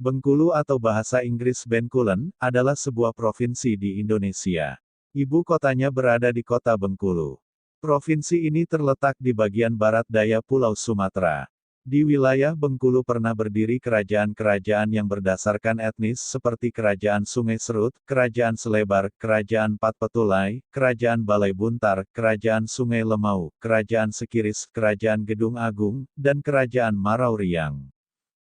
Bengkulu atau bahasa Inggris Bencoolen, adalah sebuah provinsi di Indonesia. Ibu kotanya berada di kota Bengkulu. Provinsi ini terletak di bagian barat daya Pulau Sumatera. Di wilayah Bengkulu pernah berdiri kerajaan-kerajaan yang berdasarkan etnis seperti Kerajaan Sungai Serut, Kerajaan Selebar, Kerajaan Patpetulai, Kerajaan Balai Buntar, Kerajaan Sungai Lemau, Kerajaan Sekiris, Kerajaan Gedung Agung, dan Kerajaan Marauriang.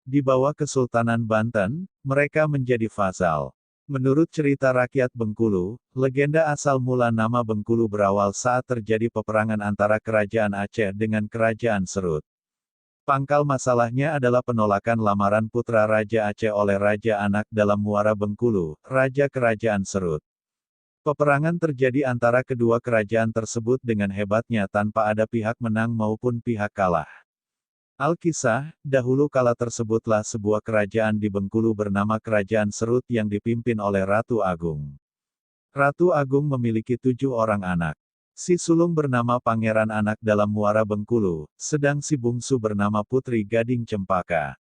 Di bawah Kesultanan Banten, mereka menjadi vasal. Menurut cerita rakyat Bengkulu, legenda asal mula nama Bengkulu berawal saat terjadi peperangan antara Kerajaan Aceh dengan Kerajaan Serut. Pangkal masalahnya adalah penolakan lamaran putra Raja Aceh oleh Raja Anak dalam Muara Bengkulu, Raja Kerajaan Serut. Peperangan terjadi antara kedua kerajaan tersebut dengan hebatnya tanpa ada pihak menang maupun pihak kalah. Alkisah, dahulu kala tersebutlah sebuah kerajaan di Bengkulu bernama Kerajaan Serut yang dipimpin oleh Ratu Agung. Ratu Agung memiliki 7 orang anak. Si sulung bernama Pangeran Anak dalam Muara Bengkulu, sedang si bungsu bernama Putri Gading Cempaka.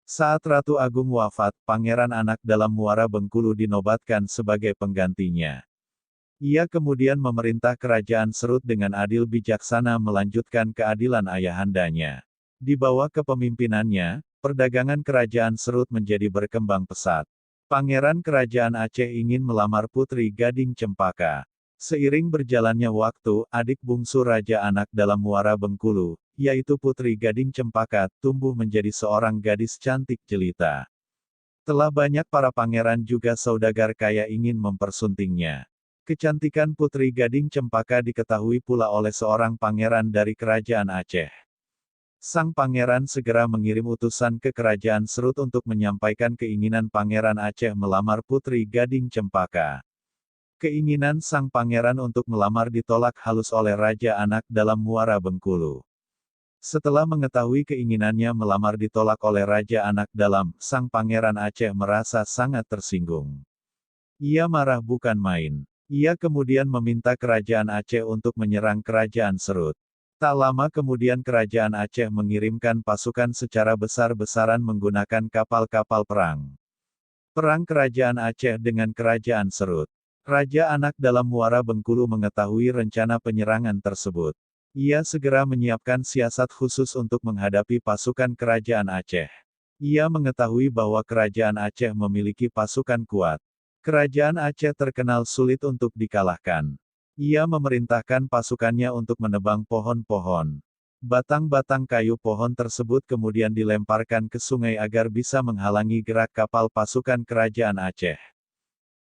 Saat Ratu Agung wafat, Pangeran Anak dalam Muara Bengkulu dinobatkan sebagai penggantinya. Ia kemudian memerintah Kerajaan Serut dengan adil bijaksana melanjutkan keadilan ayahandanya. Di bawah kepemimpinannya, perdagangan Kerajaan Serut menjadi berkembang pesat. Pangeran Kerajaan Aceh ingin melamar Putri Gading Cempaka. Seiring berjalannya waktu, adik bungsu Raja Anak dalam Muara Bengkulu, yaitu Putri Gading Cempaka, tumbuh menjadi seorang gadis cantik jelita. Telah banyak para pangeran juga saudagar kaya ingin mempersuntingnya. Kecantikan Putri Gading Cempaka diketahui pula oleh seorang pangeran dari Kerajaan Aceh. Sang pangeran segera mengirim utusan ke Kerajaan Serut untuk menyampaikan keinginan Pangeran Aceh melamar Putri Gading Cempaka. Keinginan sang pangeran untuk melamar ditolak halus oleh Raja Anak dalam Muara Bengkulu. Setelah mengetahui keinginannya melamar ditolak oleh Raja Anak dalam, sang pangeran Aceh merasa sangat tersinggung. Ia marah bukan main. Ia kemudian meminta Kerajaan Aceh untuk menyerang Kerajaan Serut. Tak lama kemudian Kerajaan Aceh mengirimkan pasukan secara besar-besaran menggunakan kapal-kapal perang. Perang Kerajaan Aceh dengan Kerajaan Serut. Raja Anak dalam Muara Bengkulu mengetahui rencana penyerangan tersebut. Ia segera menyiapkan siasat khusus untuk menghadapi pasukan Kerajaan Aceh. Ia mengetahui bahwa Kerajaan Aceh memiliki pasukan kuat. Kerajaan Aceh terkenal sulit untuk dikalahkan. Ia memerintahkan pasukannya untuk menebang pohon-pohon. Batang-batang kayu pohon tersebut kemudian dilemparkan ke sungai agar bisa menghalangi gerak kapal pasukan Kerajaan Aceh.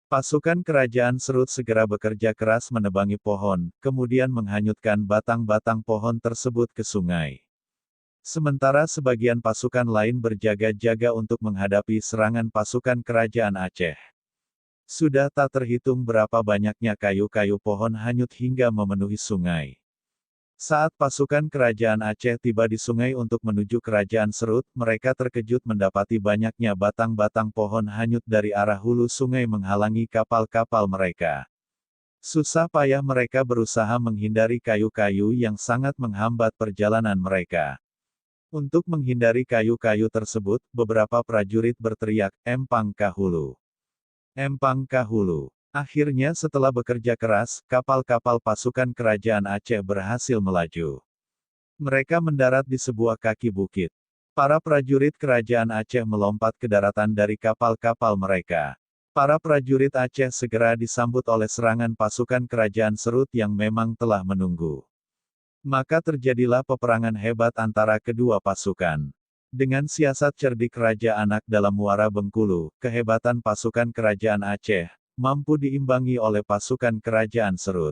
Pasukan Kerajaan Serut segera bekerja keras menebangi pohon, kemudian menghanyutkan batang-batang pohon tersebut ke sungai. Sementara sebagian pasukan lain berjaga-jaga untuk menghadapi serangan pasukan Kerajaan Aceh. Sudah tak terhitung berapa banyaknya kayu-kayu pohon hanyut hingga memenuhi sungai. Saat pasukan Kerajaan Aceh tiba di sungai untuk menuju Kerajaan Serut, mereka terkejut mendapati banyaknya batang-batang pohon hanyut dari arah hulu sungai menghalangi kapal-kapal mereka. Susah payah mereka berusaha menghindari kayu-kayu yang sangat menghambat perjalanan mereka. Untuk menghindari kayu-kayu tersebut, beberapa prajurit berteriak, "Empang Kahulu! Empang Kahulu!" Akhirnya setelah bekerja keras, kapal-kapal pasukan Kerajaan Aceh berhasil melaju. Mereka mendarat di sebuah kaki bukit. Para prajurit Kerajaan Aceh melompat ke daratan dari kapal-kapal mereka. Para prajurit Aceh segera disambut oleh serangan pasukan Kerajaan Serut yang memang telah menunggu. Maka terjadilah peperangan hebat antara kedua pasukan. Dengan siasat cerdik Raja Anak dalam Muara Bengkulu, kehebatan pasukan Kerajaan Aceh mampu diimbangi oleh pasukan Kerajaan Serut.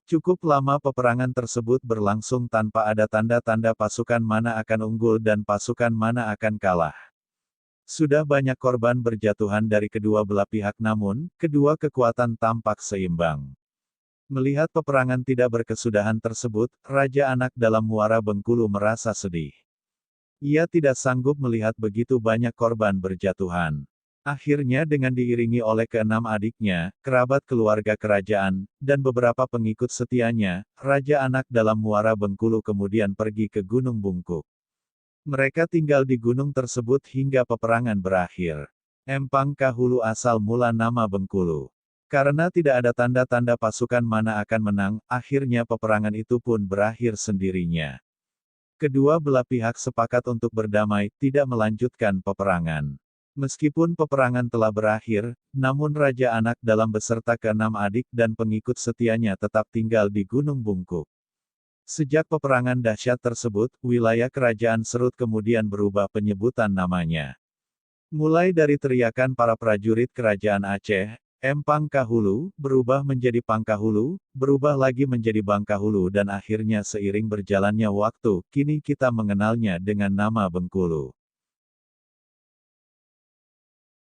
Cukup lama peperangan tersebut berlangsung tanpa ada tanda-tanda pasukan mana akan unggul dan pasukan mana akan kalah. Sudah banyak korban berjatuhan dari kedua belah pihak namun, kedua kekuatan tampak seimbang. Melihat peperangan tidak berkesudahan tersebut, Raja Anak dalam Muara Bengkulu merasa sedih. Ia tidak sanggup melihat begitu banyak korban berjatuhan. Akhirnya dengan diiringi oleh keenam adiknya, kerabat keluarga kerajaan, dan beberapa pengikut setianya, Raja Anak dalam Muara Bengkulu kemudian pergi ke Gunung Bungkuk. Mereka tinggal di gunung tersebut hingga peperangan berakhir. Empang Kahulu asal mula nama Bengkulu. Karena tidak ada tanda-tanda pasukan mana akan menang, akhirnya peperangan itu pun berakhir sendirinya. Kedua belah pihak sepakat untuk berdamai, tidak melanjutkan peperangan. Meskipun peperangan telah berakhir, namun Raja Anak Dalam beserta keenam adik dan pengikut setianya tetap tinggal di Gunung Bungkuk. Sejak peperangan dahsyat tersebut, wilayah kerajaan Serut kemudian berubah penyebutan namanya. Mulai dari teriakan para prajurit kerajaan Aceh, Empang Kahulu, berubah menjadi Pangkahulu, berubah lagi menjadi Bangkahulu dan akhirnya seiring berjalannya waktu, kini kita mengenalnya dengan nama Bengkulu.